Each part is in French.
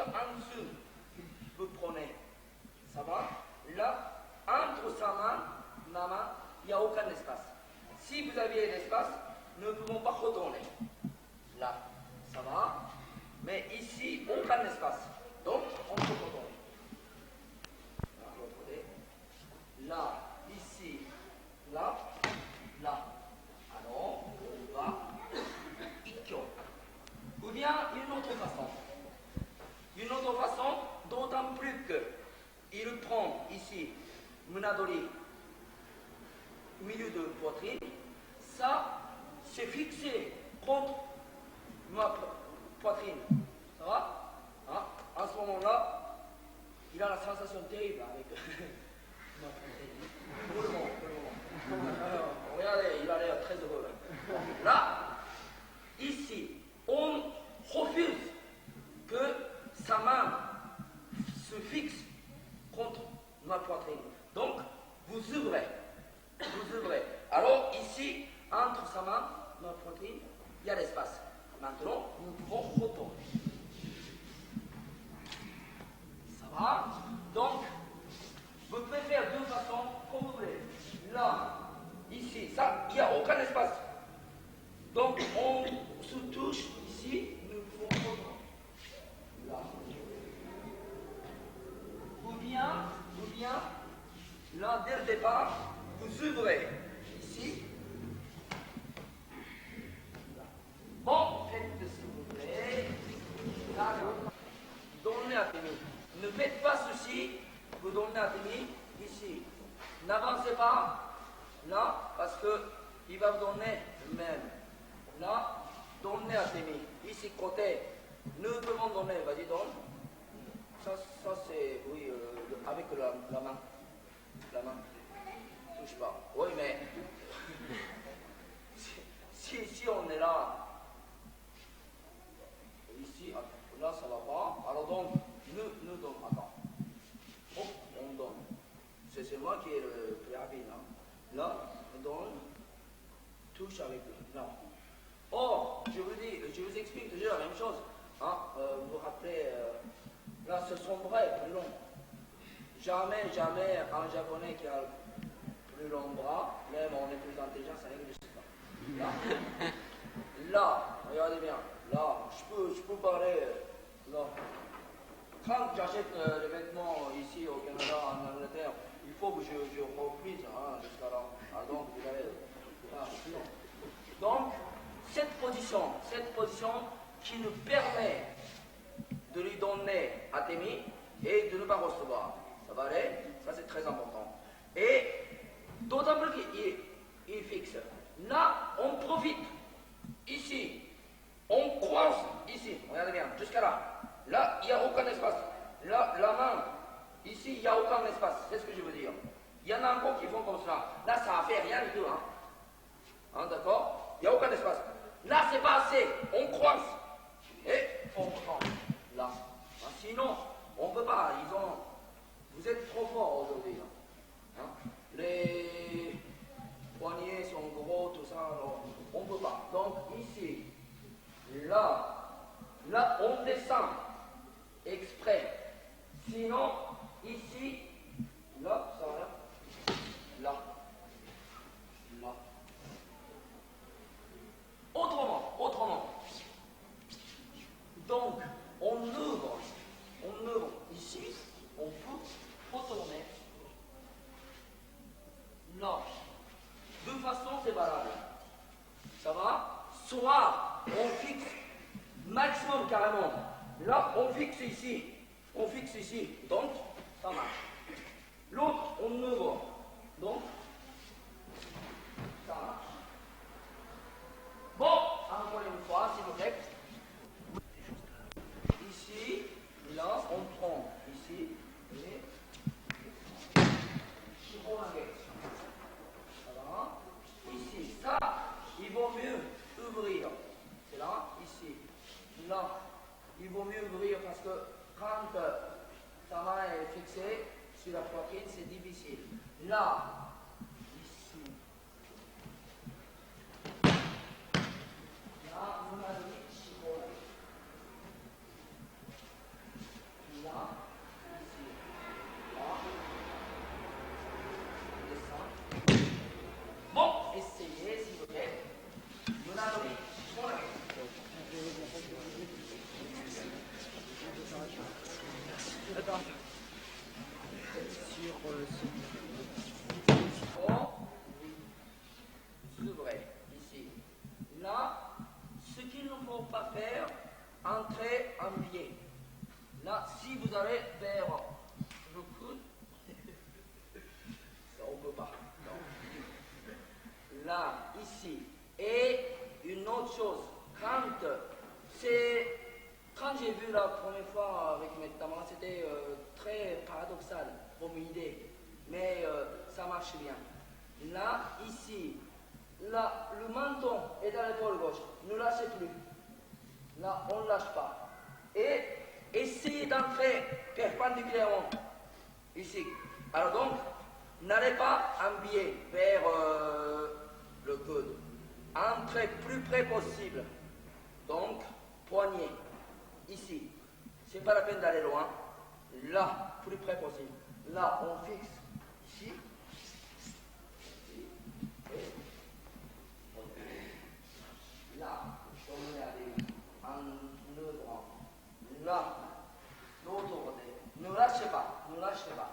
en dessous, vous prenez, ça va? Là, entre sa main, ma main, il n'y a aucun espace. Si vous aviez l'espace, nous ne pouvons pas retourner. Là, ça va? Mais ici, aucun espace. Donc, on peut retourner. Là, ici, là, là. Alors, on va Ikkyo. Ou bien une autre façon. Une autre façon, d'autant plus que il prend ici Munadori au milieu de poitrine, ça c'est fixé contre ma poitrine. Ça va? Hein? À ce moment-là, il a la sensation terrible avec ma poitrine. Tout le monde. Alors, regardez, il a l'air très heureux. Là, ici, on refuse que sa main se fixe contre ma poitrine. Donc, vous ouvrez. Vous ouvrez. Alors, ici, entre sa main et ma poitrine, il y a l'espace. Maintenant, nous pouvons retourner. Ça va? Donc, vous pouvez faire deux façons comme vous voulez. Là, ici, ça, il n'y a aucun espace. Donc, on se touche ici, nous pouvons retourner. Là. Ou bien, là, dès le départ, vous ouvrez ici. Bon, faites ce que vous voulez. Là, donnez à Témi. Ne faites pas ceci, vous donnez à Témi ici. N'avancez pas là, parce qu'il va vous donner le même. Là, donnez à Témi. Ici, côté, nous devons donner, vas-y, donne. Ça c'est, oui, avec la main. La main. Touche pas. Oui, mais si on est là, ici, là ça va pas. Alors donc, nous donnons. Attends. Hop, on donne. C'est moi qui est le plus rapide. Hein. Là, on donne. Touche avec là. Or, je vous explique toujours la même chose. Hein. Vous vous rappelez, là, ce son bras est plus long. Jamais un japonais qui a plus long bras, même on est plus intelligent, ça n'existe pas. Là, regardez bien, là, je peux parler, là. Quand j'achète les vêtements ici au Canada, en Angleterre, il faut que je replise jusqu'à là. Ah, donc, vous avez là, donc, cette position qui nous permet de lui donner à Témi et de ne pas recevoir. Ça va aller? Ça c'est très important. Et d'autant plus qu'il fixe. Là, on profite. Ici, on coince ici. Regardez bien, jusqu'à là. Là, il n'y a aucun espace. Là, la main, ici, il n'y a aucun espace. C'est ce que je veux dire. Il y en a encore qui font comme ça. Là, ça ne fait rien du tout. Hein, d'accord? Il n'y a aucun espace. Là, c'est pas assez. On coince. Et on prend. Là. Sinon, on ne peut pas. Vous êtes trop fort aujourd'hui. Hein? Les poignets sont gros, tout ça. Alors, on ne peut pas. Donc, ici, là, on descend exprès. Sinon, ici, là, ça va. Là. Là. Autrement. Donc, on ouvre ici, on peut retourner là. De façon, c'est valable. Ça va? Soit on fixe maximum carrément. Là, on fixe ici. Donc, ça marche. L'autre, on ouvre. Donc, ça marche. Bon, encore une fois, s'il vous plaît. Ici, là, on prend ici et on regarde. Voilà. Ici, ça, il vaut mieux ouvrir. C'est là, ici. Là, il vaut mieux ouvrir parce que quand sa main est fixée sur la poitrine, c'est difficile. Là, ici. Là, on a dit arrive, on arrive. Attends. On s'ouvrait ici. Là, ce qu'il ne faut pas faire, entrer en biais. Là, si vous allez vers le coude, ça on ne peut pas. Non. Là, ici. Et une autre chose, quand j'ai vu la première fois avec mes tamars, c'était très paradoxal comme idée, mais ça marche bien. Là, ici, là, le menton est à l'épaule gauche, ne lâchez plus. Là, on ne lâche pas. Et essayez d'entrer perpendiculairement, ici. Alors donc, n'allez pas en biais vers le coude. Entrez plus près possible. Donc, poignet, ici. C'est pas la peine d'aller loin. Là, plus près possible. Là, on fixe ici. Ici. Et là, on est allé en nœud droit. Là, l'autre côté. Ne lâchez pas, ne lâchez pas.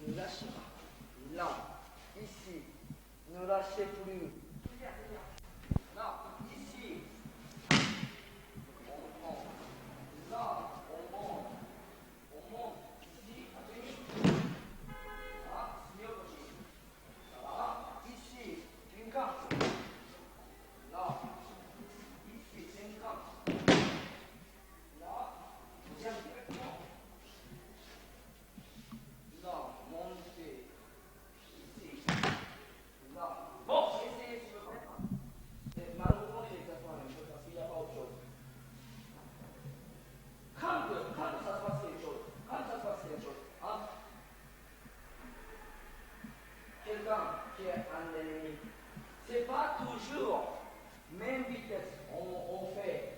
Ne lâchez pas. Là, ici, ne lâchez plus. Là, ici, on prend. Là, on monte ici, là, mieux possible. Là, ici, une carte. Là, ici, c'est une carte. Là, deuxième direction. Là, montez. Ici. Là. Bon, essayez s'il vous plaît. Malheureusement, c'est exactement la même chose parce qu'il n'y a pas autre chose. Quand ça se passe quelque chose, entre quelqu'un qui est un ennemi, c'est pas toujours même vitesse. On fait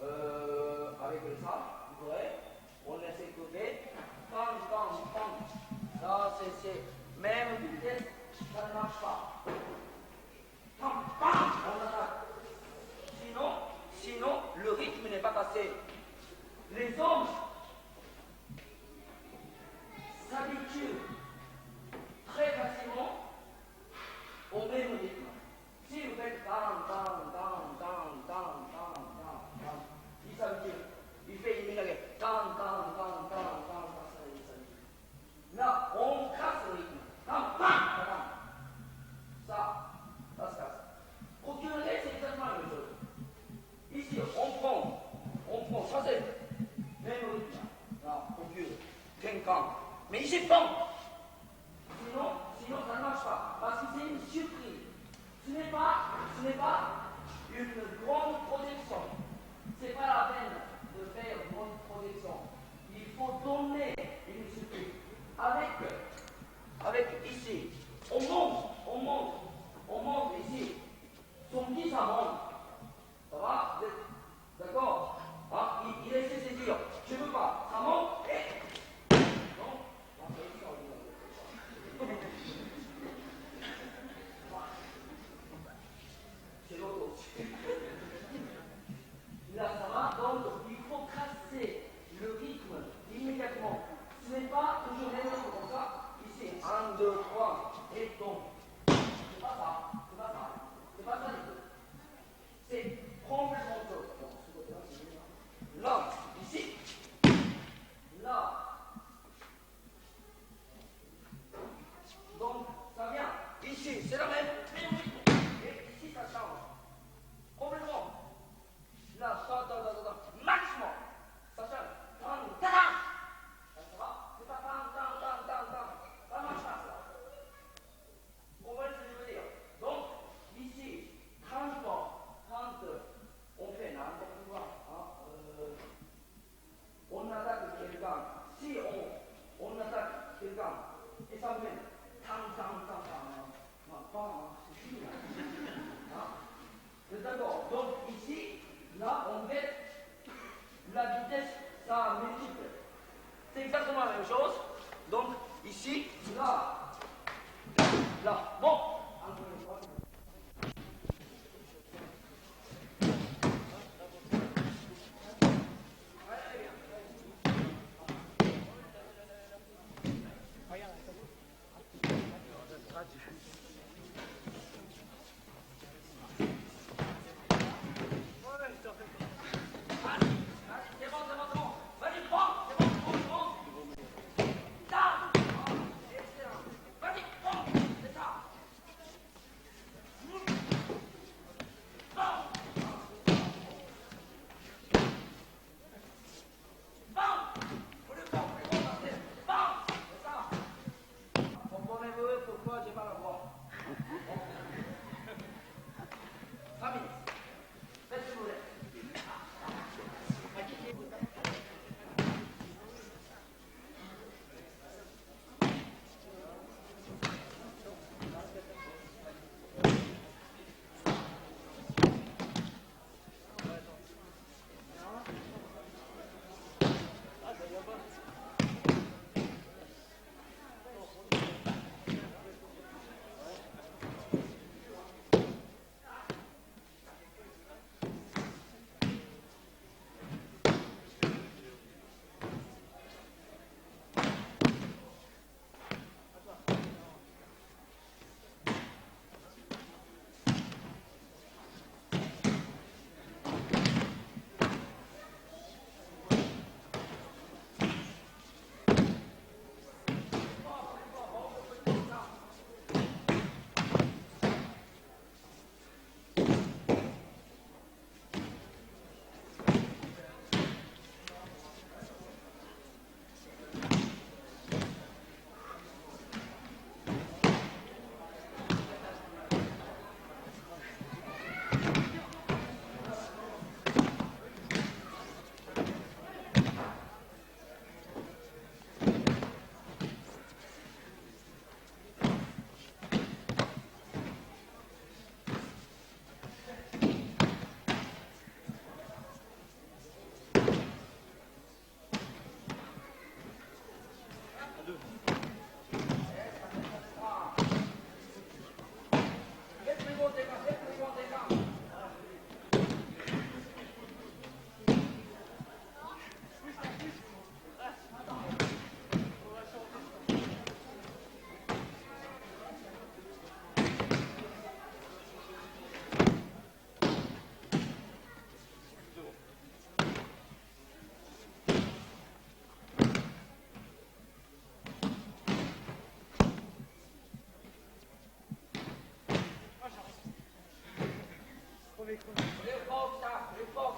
avec le sabre, vous voyez, on laisse écouter, pam. Là, c'est même vitesse, ça ne marche pas. Pam, on attaque. Sinon, le rythme n'est pas passé. Les hommes s'habituent très facilement au même rythme. Si vous faites il s'habitue. Il fait une minute. Là, on casse le rythme. Ça se casse. Procurer, c'est exactement la même chose. Ici, on prend, ça c'est même rythme. Là, procure, 5 ans. Mais ici, bon. Sinon, ça ne marche pas. Parce que c'est une surprise. Ce n'est pas une grande protection. Ce n'est pas la peine de faire une grande protection. Il faut donner une surprise. Avec ici, on monte ici. Son pied, ça monte. Ça va? D'accord? Ah, il essaie de se dire, je ne veux pas. Ça monte et... Non? C'est l'autre aussi. Là, ça va. Donc, il faut casser le rythme immédiatement. Ce n'est pas toujours les mêmes comme ça. Ici, 1, 2, 3, et donc. C'est pas ça. C'est pas ça du tout. C'est complètement autre chose. Là, ici. Là. Donc, ça vient. Ici, c'est la même rythme. Et ici, ça change. Complètement. Là, ça, maximum. Ça change. Ça va? C'est pas ça marche pas, ça. On voit ce que je veux dire. Donc, ici, quand on fait n'importe quoi, on attaque quelqu'un. Si on attaque quelqu'un, et ça fait c'est fini. D'accord. Donc ici, là, on met la vitesse, ça multiple. C'est exactement la même chose. Donc Comprenez-vous pourquoi j'ai mal à voir? 3 minutes. Faites ce que vous voulez.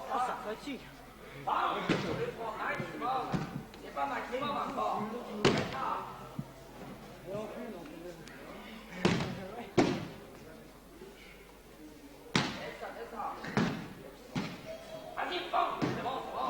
Ça fatigue. C'est pas maximum encore. Vas-y, bon, c'est bon, c'est bon.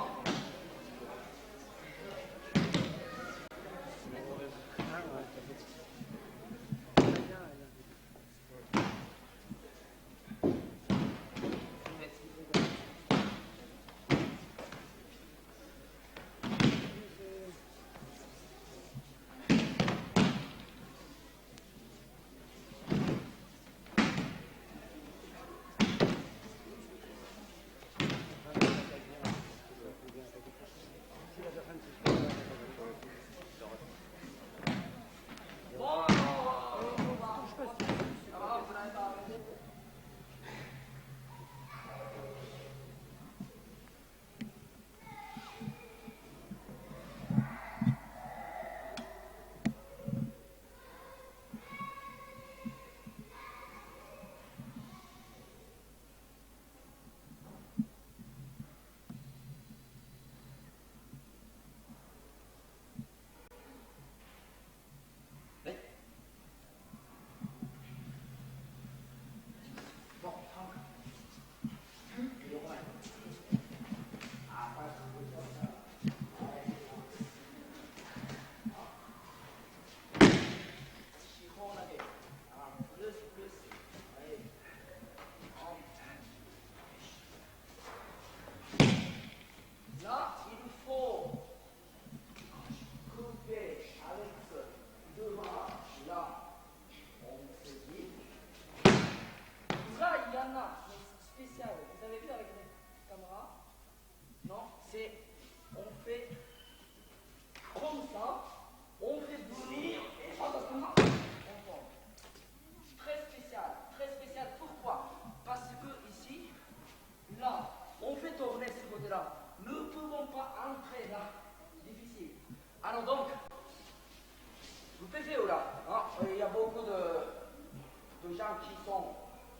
Tout à fait, là. Hein? Il y a beaucoup de gens qui sont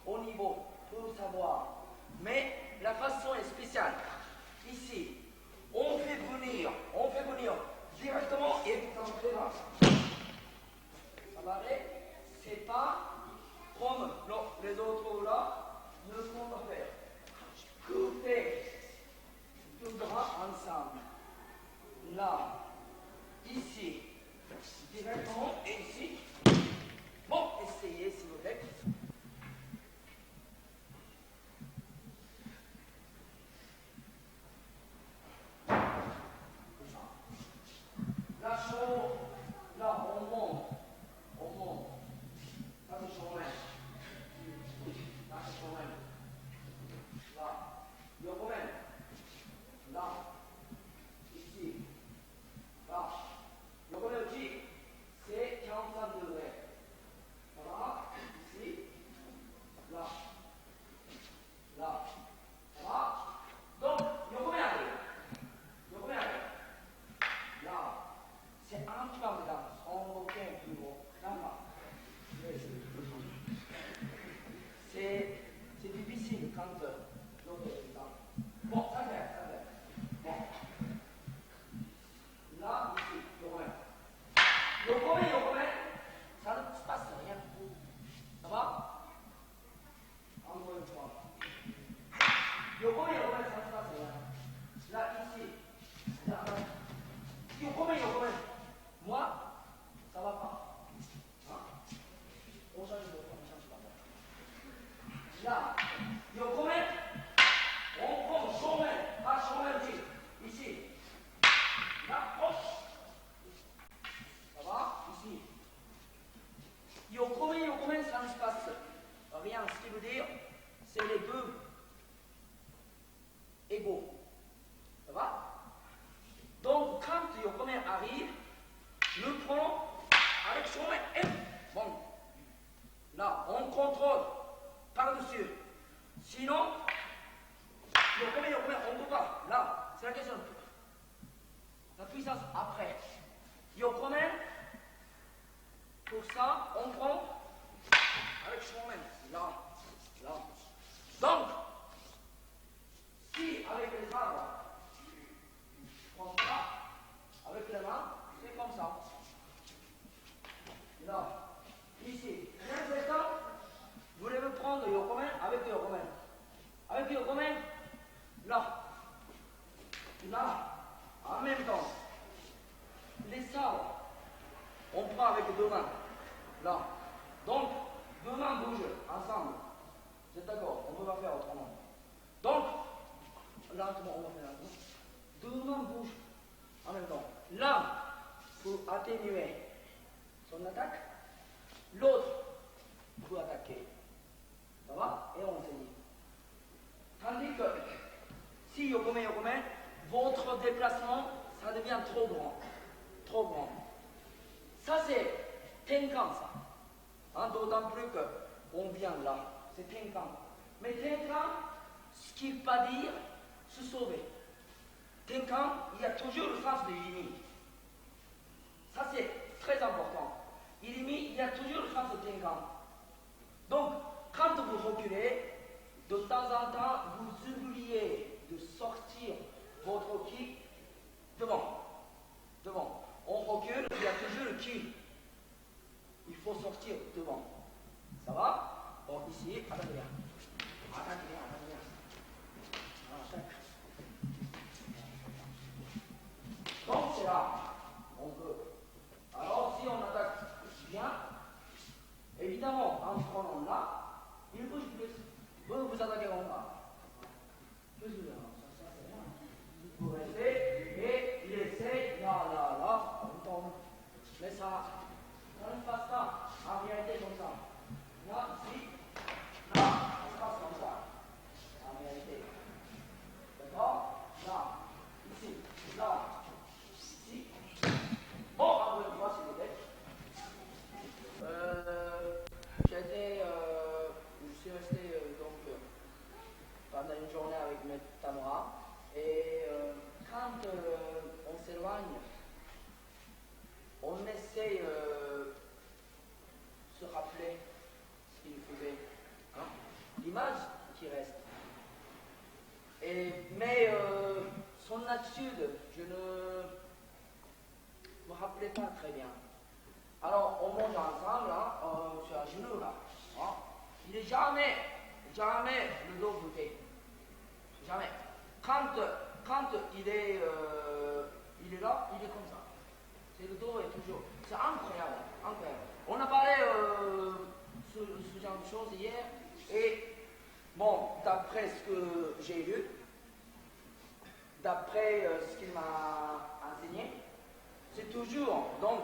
au niveau pour savoir. Mais la façon est spéciale. Ici, on fait venir directement et vous entrez là. Ça va aller? C'est pas comme les autres là ne font pas faire. Couper tout bras ensemble. Là, ici, directement et ici. Bon, essayez s'il vous plaît. Là, chaud, là, on monte. Là, c'est chaud même. Là, c'est chaud même. Là, yoko même. Là, ici. Là, yoko même aussi. C'est 45 degrés. Voilà, ici. Là. Là. Voilà. Donc, yoko même arrive. Yoko même arrive. Là. C'est un petit peu de danse. On va faire plus haut. Là-bas. C'est difficile quand l'autre est là. Bon, ça fait. Bon. Là, ici, Yokome, ça ne se passe rien. Ça va? Encore une fois. Yokome, ça ne se passe rien. Là, ici. Là. Yokome. Moi, ça va pas. Hein? On change pas. Là, Yokome, on prend chemin aussi. Ici. Là, hop. Ça va? Ici. Yokome, ça ne se passe rien. Ce qui veut dire, c'est les deux égaux. Ça va? Donc, quand Yokome arrive, le prend avec son main. Bon. Là, on contrôle par-dessus. Sinon, Yokome, on ne peut pas. Là, c'est la question. La puissance après. Yokome, pour ça, on prend avec son main. Là. Donc, si avec les arbres, comme ça, avec les mains, c'est comme ça. Là, ici. Maintenant, vous devez prendre Yokome avec Yokome. Avec Yokome, là. En même temps. Les sabres, on prend avec deux mains. Là. Donc, deux mains bougent ensemble. Vous êtes d'accord? On ne peut pas faire autrement. Donc, lentement, on va faire lentement. Deux mains bougent en même temps. L'un pour atténuer son attaque, l'autre pour attaquer. Ça va? Et on finit. Tandis que si Yokome, votre déplacement, ça devient trop grand. Ça, c'est Tenkan, ça. Hein, d'autant plus qu'on vient là. C'est Tenkan. Mais Tenkan, ce qui ne veut pas dire se sauver. Tenkan, il y a toujours le sens de Irimi. Ça, c'est très important. Irimi, il y a toujours le sens de Tenkan. Donc, quand vous reculez, de temps en temps, vous oubliez de sortir votre ki devant. On recule, il y a toujours le ki. Il faut sortir devant. Ça va? Bon, ici, à l'arrière. Donc, c'est là. On peut. Alors, si on attaque bien, évidemment, en prenant là, il bouge plus. Vous attaquez en bas. Plus ou moins. Ça, c'est bien. Vous restez et il essaie, là, on tombe. Mais ça ne passe pas en réalité comme ça. Là, ici, là, ça se passe comme ça. En réalité. D'accord? Là, ici, là, ici. Bon, encore une fois, s'il vous plaît. Je suis resté donc très bien. Alors, on mange ensemble, hein, sur un genou, là. Hein. Il n'est jamais le dos bloqué. Jamais. Quand il est là, il est comme ça. C'est le dos est toujours. C'est incroyable, incroyable. On a parlé ce genre de choses hier, et bon, d'après ce que j'ai lu, d'après ce qu'il m'a enseigné, c'est toujours, donc,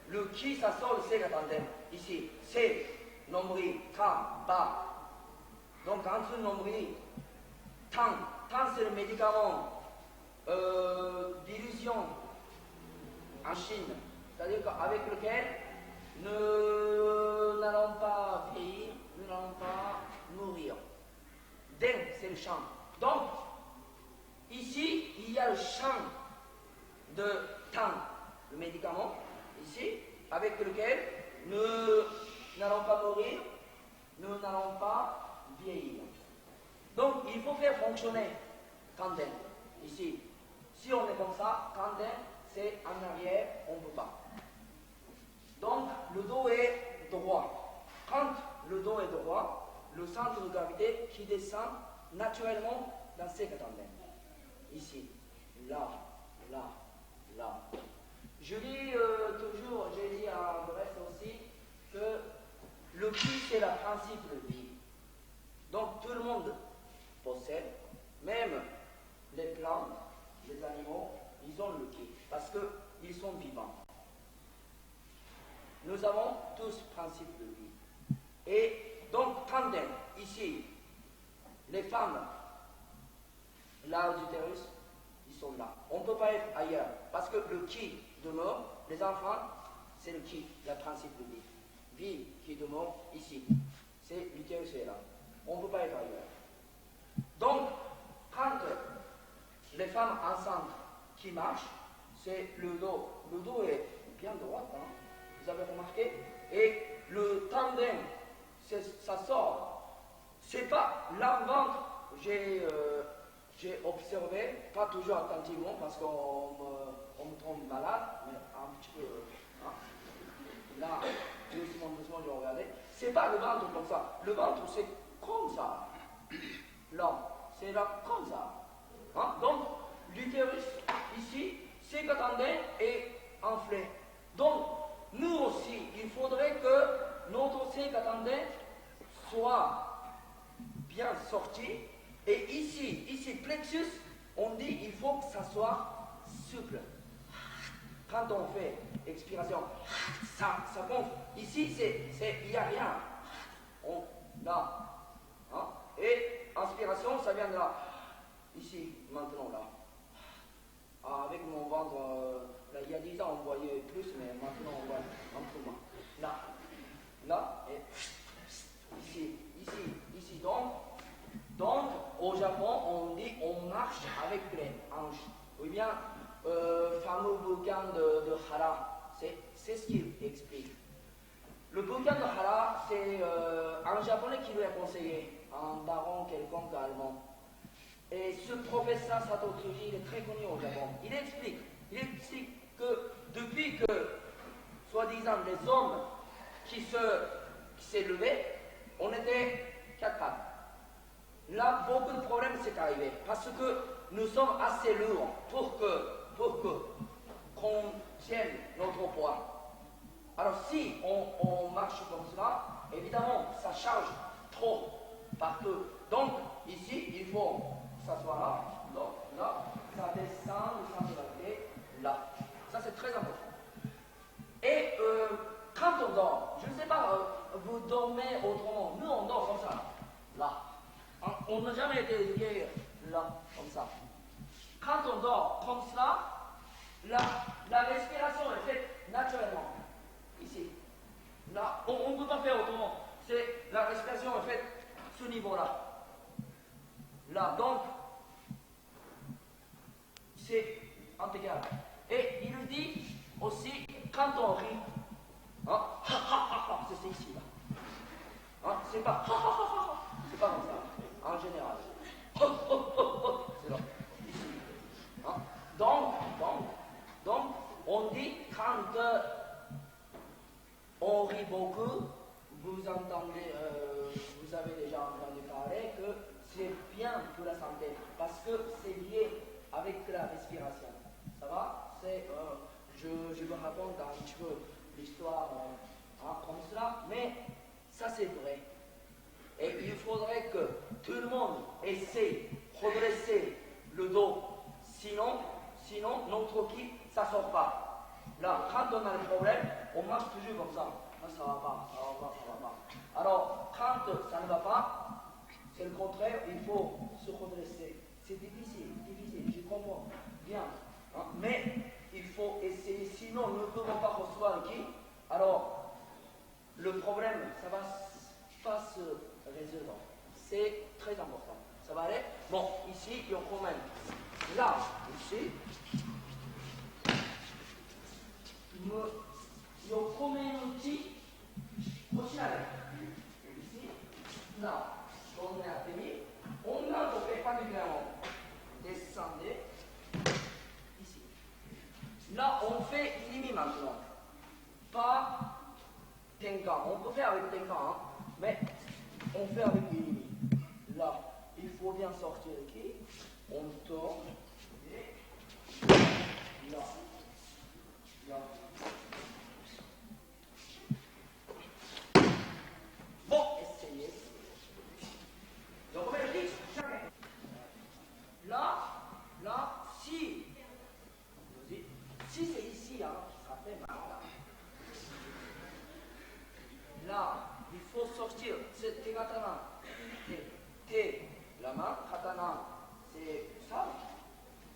le qui, ça sort le sega tandem. Ici, c'est nombril, tam, bas. Donc, entre le nombril, tam c'est le médicament d'illusion en Chine, c'est-à-dire qu'avec lequel nous n'allons pas vieillir, nous n'allons pas mourir. Deng, c'est le champ. Donc, ici, il y a le champ de Tang, le médicament, ici, avec lequel nous n'allons pas mourir, nous n'allons pas vieillir. Donc, il faut faire fonctionner Tanden, ici. Si on est comme ça, Tanden, c'est en arrière, on ne peut pas. Donc, le dos est droit. Quand le dos est droit, le centre de gravité qui descend naturellement dans ces Tanden. Ici, là, là, là. Je dis toujours, j'ai dit à Brest aussi, que le ki c'est le principe de vie. Donc tout le monde possède, même les plantes, les animaux, ils ont le ki, parce qu'ils sont vivants. Nous avons tous principe de vie. Et donc, tandem, ici, les femmes, là d'utérus, ils sont là. On ne peut pas être ailleurs, parce que le ki demeure, les enfants, c'est le ki, le principe de vie. Vie qui demeure ici. C'est l'utérus est là. On ne peut pas être ailleurs. Donc, quand les femmes enceintes qui marchent, c'est le dos. Le dos est bien droit, hein, vous avez remarqué. Et le tandem, ça sort. C'est pas l'avant-ventre, j'ai observé, pas toujours attentivement parce qu'on me tombe malade, mais un petit peu. Hein. Là, doucement, je regardais. C'est pas le ventre comme ça. Le ventre, c'est comme ça. Là, c'est là comme ça. Hein? Donc, l'utérus, ici, c'est qu'attendait est enflé. Donc, nous aussi, il faudrait que notre sécatandé soit bien sorti. Et ici, plexus, on dit il faut que ça soit souple. Quand on fait expiration, ça gonfle. Ici, il n'y a rien. Là. Hein? Et inspiration, ça vient de là. Ici, maintenant, là. Avec mon ventre, là, il y a 10 ans, on voyait plus, mais maintenant, on voit un peu moins. Là, et ici. Donc, au Japon, on dit on marche avec les hanches. Ou bien, fameux bouquin de Hara, c'est ce qu'il explique. Le bouquin de Hara, c'est un japonais qui lui a conseillé, un baron quelconque allemand. Et ce professeur Sato Tsuji, il est très connu au Japon. Il explique que depuis que, soi-disant, les hommes qui s'est levé, on était 4 pattes. Là, beaucoup de problèmes s'est arrivé parce que nous sommes assez lourds pour qu'on tienne notre poids. Alors si on marche comme cela, évidemment, ça charge trop partout. Donc, ici, il faut que ça soit là, donc là, ça descend, le centre de la clé, là. Ça, c'est très important. Et quand on dort, je ne sais pas, vous dormez autrement. Nous, on dort comme ça, là. On n'a jamais été éduqué là, comme ça. Quand on dort comme ça, la respiration est faite naturellement. Ici. Là, on ne peut pas faire autrement. La respiration est faite ce niveau-là. Là, donc, c'est intégral. Et il dit aussi, quand on rit, hein, c'est ici, là. Hein, c'est pas c'est pas comme ça, en général. C'est là, ici. Hein. Donc, on dit quand on rit beaucoup, vous entendez, vous avez déjà entendu parler que c'est bien pour la santé, parce que c'est lié avec la respiration. Ça va? Je vous raconte un petit peu l'histoire comme cela, mais ça c'est vrai. Et il faudrait que tout le monde essaie de redresser le dos, sinon notre qui, ça ne sort pas. Là, quand on a le problème, on marche toujours comme ça. Non, ça ne va pas, ça va pas, ça va pas. Alors, quand ça ne va pas, c'est le contraire, il faut se redresser. C'est difficile, je comprends bien. Hein, mais il faut essayer, sinon nous ne pouvons pas recevoir qui. Alors, le problème, ça va pas se résoudre. C'est très important. Ça va aller? Bon, ici, il y a quand même. Là, ici, il y a quand même un petit ici, là, on est à tenir. On a fait pas du grand. Descendez. Ici. Là, on fait limi maintenant. Pas tenkan. On peut faire avec tenkan, hein, mais on fait avec limi. Là, il faut bien sortir ici. On tourne. Et là. Là. Bon, essayez. Donc, on va le dire, jamais. Là, si c'est ici, hein, ça fait mal. Là, il faut sortir. C'est tes katana. La main, katana, c'est ça.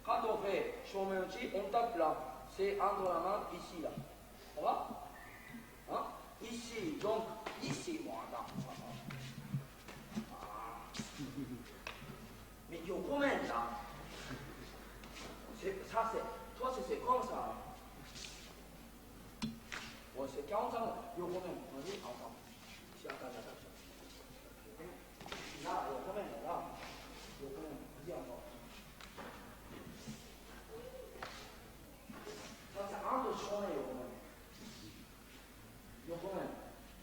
Quand on fait shomenuchi, on tape là. C'est entre la main, ici, là. Ça va? Hein? Ici, donc, ici, moi, là. Mais il y a combien là? Ça, c'est. Toi, c'est comme ça. Ouais, c'est 40 ans. Il y a combien? Vas-y, attends. Si, attends. Là, il y a combien? Là. Il y a combien? Vas-y, encore. Ça, c'est un de journée, il y a combien? Il y a combien?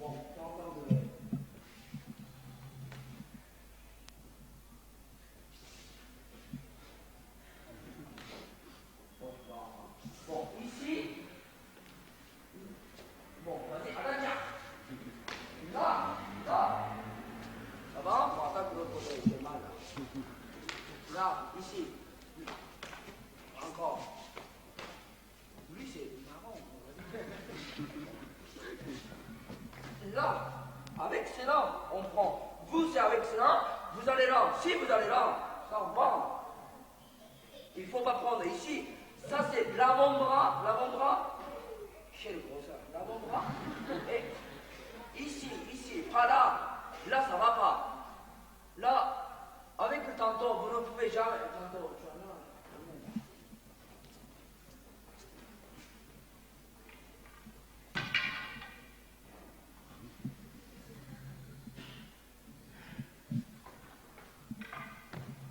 Bon, 40 ans de. Bon, ici. Bon, vas-y, attends. Là. Ça va? On attaque de l'autre côté, c'est mal. Là, ici. Encore. Lui, c'est marrant. Là, avec cela, on prend. Vous, c'est avec cela, vous allez là. Si vous allez là, ça va. Il ne faut pas prendre ici. Ça, c'est l'avant-bras. Quel gros ça. L'avant-bras. Et ici, pas là. Là, ça ne va pas. Là, avec le tantôt, vous ne pouvez jamais. Tantôt,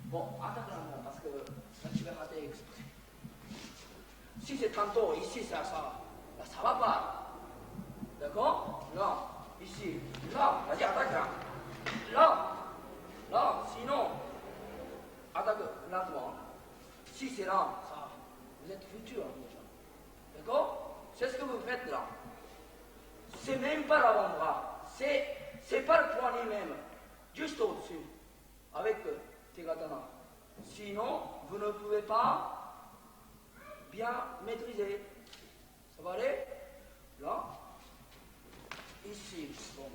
bon, attaque là, parce que ça tu vas rater exprès. Si c'est tantôt, ici, ça va pas. D'accord? Là, ici, là, vas-y, attaque là. Là, sinon, attaque là-dedans. Si c'est là, ça, vous êtes futur déjà. D'accord? C'est ce que vous faites là. C'est même pas l'avant-bras. C'est pas le poignet même. Juste au-dessus. Avec tes katanas. Sinon, vous ne pouvez pas bien maîtriser. Ça va aller? Là. Ici. Bon,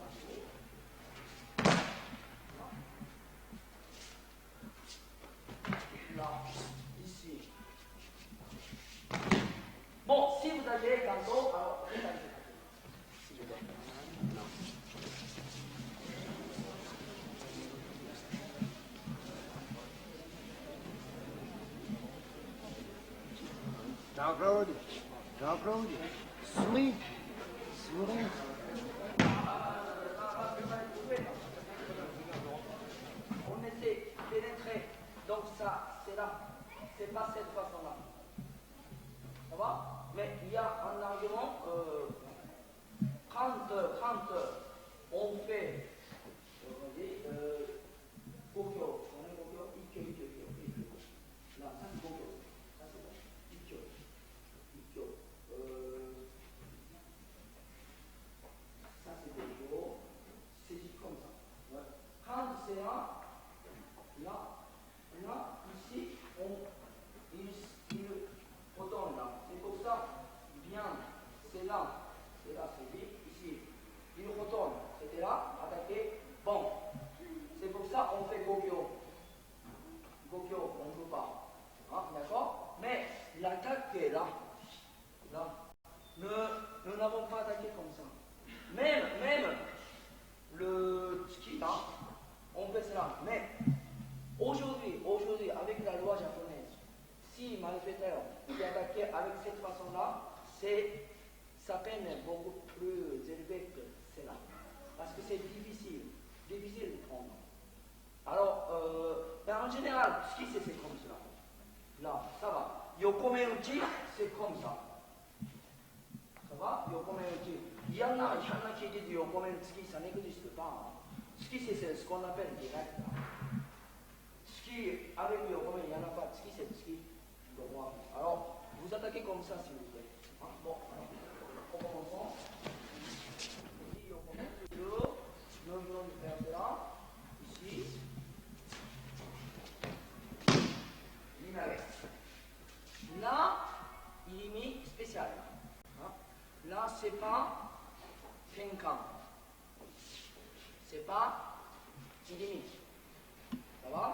là, ici. Bon, si vous avez tantôt, alors si je donne. Ciao Claudio. Sweet. On était pénétré, donc ça, c'est là. C'est pas cette façon-là. Ça va? Mais il y a un argument, quand c'est vite, ici. Il retourne, c'était là, attaqué, bon. C'est pour ça qu'on fait Gokyo. Gokyo, on ne joue pas. Hein, d'accord? Mais l'attaque qui est là, nous n'avons pas attaqué comme ça. Même le ski là, on fait cela. Mais aujourd'hui, avec la loi japonaise, si malfaiteur qui attaqué avec cette façon-là, sa peine est beaucoup plus élevée que cela. Parce que c'est difficile de prendre. Alors, ben en général, ski c'est comme cela. Là, ça va. Yokomeuchi, c'est comme ça. Ça va? Yokomeuchi. Il y en a qui disent Yokomeuchi, ça n'existe pas. Ski, c'est ce qu'on appelle direct. Ski, avec Yokomeuchi, il n'y en a pas. Ski, c'est ski. Alors, vous attaquez comme ça, s'il vous plaît. Bon, alors, commençons. Ici, Yokomeuchi, nous allons faire cela. Ici. Là, il est mis spécial. Là, c'est pas Tenkan. C'est pas Irimi. Ça va?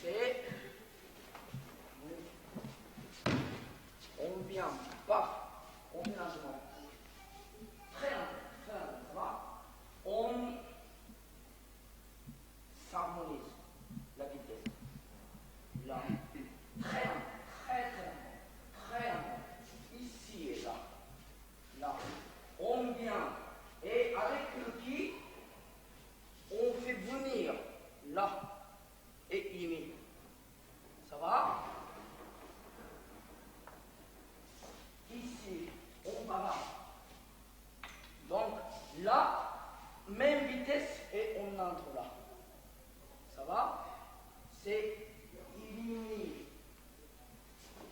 C'est. On vient, pas. On vient lentement. Très lentement, ça va? On s'harmonise la vitesse. Là. Très lent. Ici et là. Là. On vient. Et avec le qui, on fait venir là. Et il met. Ça va? Ici, on va là. Donc, là, même vitesse et on entre là. Ça va? C'est illimité.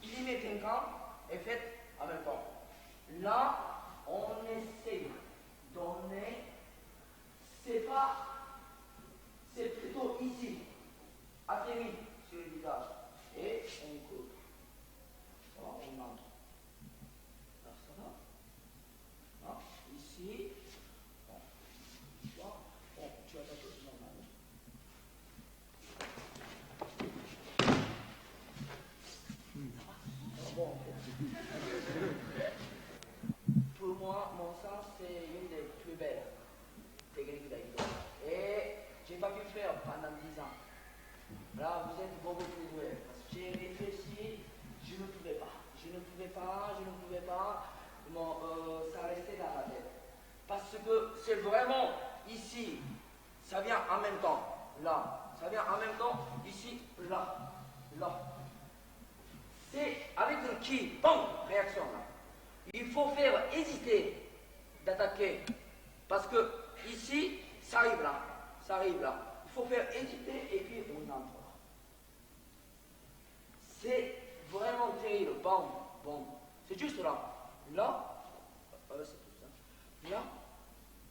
Illimité Tenkan est fait en même temps. Là, on essaie de donner, c'est plutôt ici, atterri sur le visage. Et on coupe. Ça va, on entre. Là, ça va? Là, ici. Bon. Là, bon, tu attaques normalement. Bon. Pour moi, mon sens, c'est une des plus belles techniques d'aïkido. Et j'ai pas pu faire pendant 10 ans. Là, vous êtes beaucoup plus doués. Parce que j'ai réfléchi, je ne pouvais pas. Bon, ça restait dans la tête. Parce que c'est vraiment ici, ça vient en même temps. Là, ça vient en même temps, ici, là. C'est avec le qui, bon, réaction là. Il faut faire hésiter d'attaquer. Parce que ici, ça arrive là. Il faut faire hésiter et puis on entre là. C'est vraiment terrible. Bon. C'est juste là. Là, c'est tout ça. Là,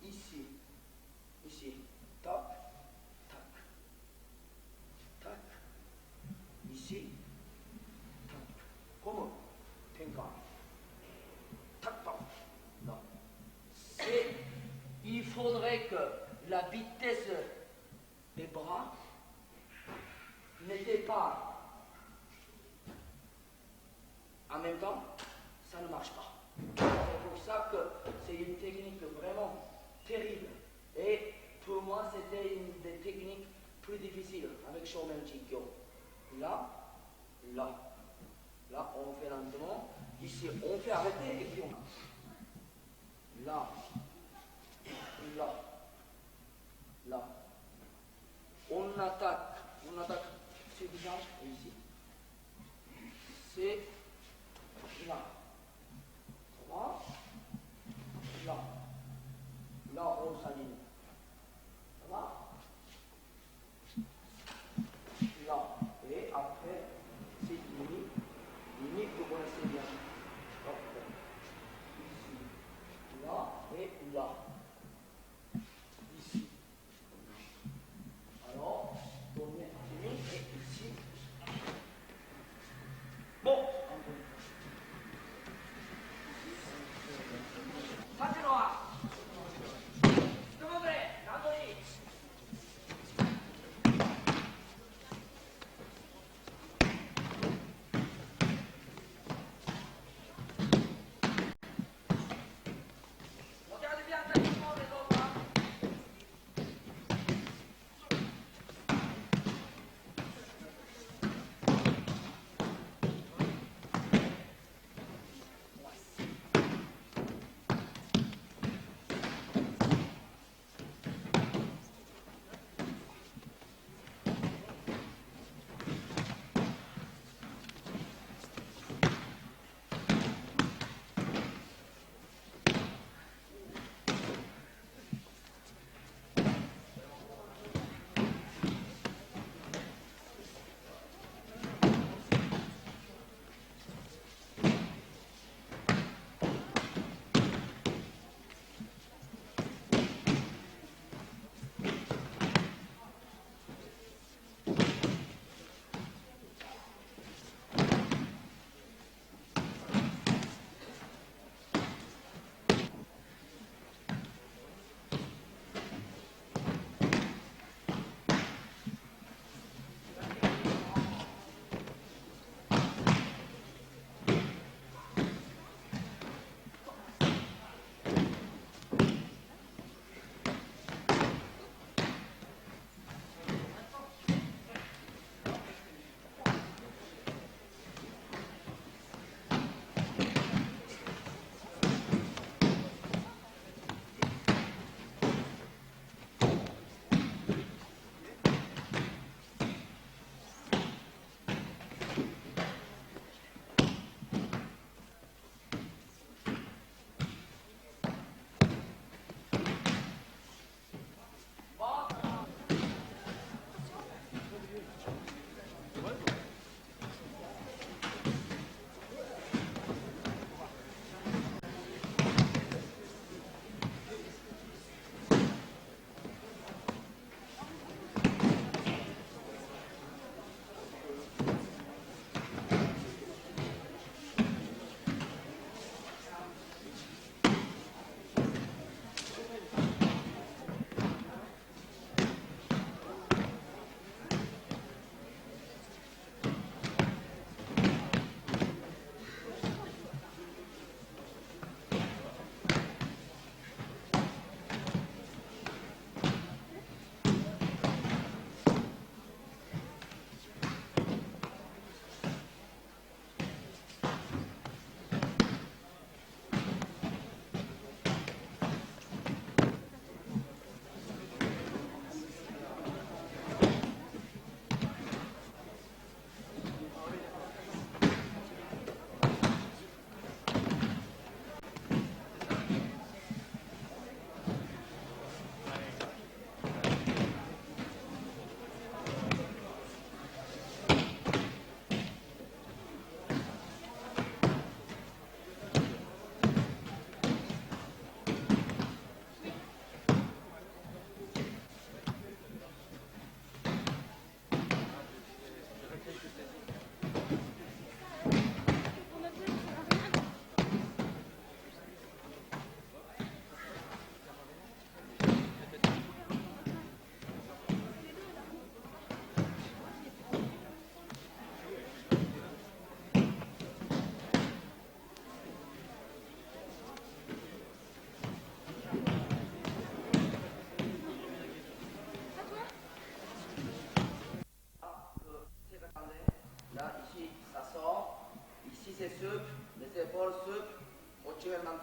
ici. Tac. Ici. Comme Tenkan. Tac. Non. Il faudrait que la vitesse des bras n'était pas en même temps, ça ne marche pas. C'est pour ça que c'est une technique vraiment terrible. Et pour moi, c'était une des techniques plus difficiles avec Shomen Jikyo. Là, on fait lentement. Ici, on fait arrêter et puis on. Là. On attaque ce visage ici. C'est là. Ça va? Là, on s'aligne. Ça va? Là. Et après, c'est limite. Limite, vous connaissez bien. Donc, ici. Là et là. Ici. Alors, tournez et ici. Bon. 縦の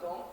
Attends.